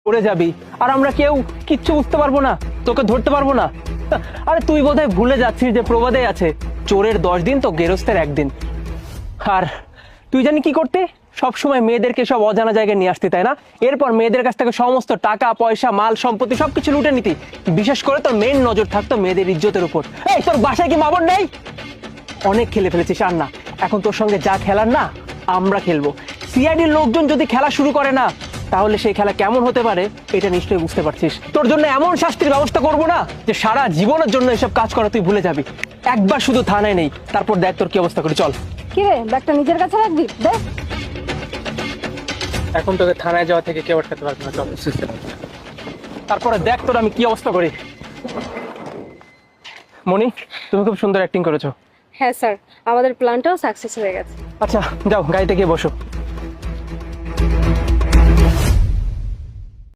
পড়ে যাবি, আর আমরা কেউ কিচ্ছু বুঝতে পারবো না, তোকে ধরতে পারবো না। আরে তুই বোধহয় ভুলে যাচ্ছিস যে প্রবাদে আছে, চোরের 10 দিন তো গেরস্তের 1 দিন। আর তুই জানি কি করতে, সবসময় মেয়েদেরকে সব অজানা জায়গায় নিয়ে আসতি, তাই না? এরপর মেয়েদের কাছ থেকে সমস্ত টাকা পয়সা মাল সম্পত্তি সবকিছু লুটে নিতি। বিশেষ করে তোর মেন নজর থাকতো মেয়েদের ইজ্জতের উপর। এই তোর বাসায় কি মাবন নেই? অনেক খেলে ফেলেছিস, আর না, এখন তোর সঙ্গে যা খেলার না আমরা খেলবো। সিআইডির লোকজন যদি খেলা শুরু করে না, তাহলে সেই খেলা কেমন হতে পারে এটা নিশ্চয়ই বুঝতে পারছিস। তোর জন্য এমন শাস্তির ব্যবস্থা করবো না যে সারা জীবনের জন্য এসব কাজ করা তুই ভুলে যাবি। একবার শুধু থানায় নেই, তারপর দেখ তোর কি অবস্থা করি। চল। কি রে, ব্যাগটা নিজের কাছে রাখবি? দে। এখন তোকে থানায় যাওয়া থেকে কেউ আটকাতে পারবে না, চল। তারপরে দেখ তোর আমি কি অবস্থা করি। মনি, তুমি খুব সুন্দর অ্যাক্টিং করেছো। হ্যাঁ স্যার, আমাদের প্ল্যানটাও সাকসেস হয়ে গেছে। আচ্ছা যাও, গাড়িতে গিয়ে বসো।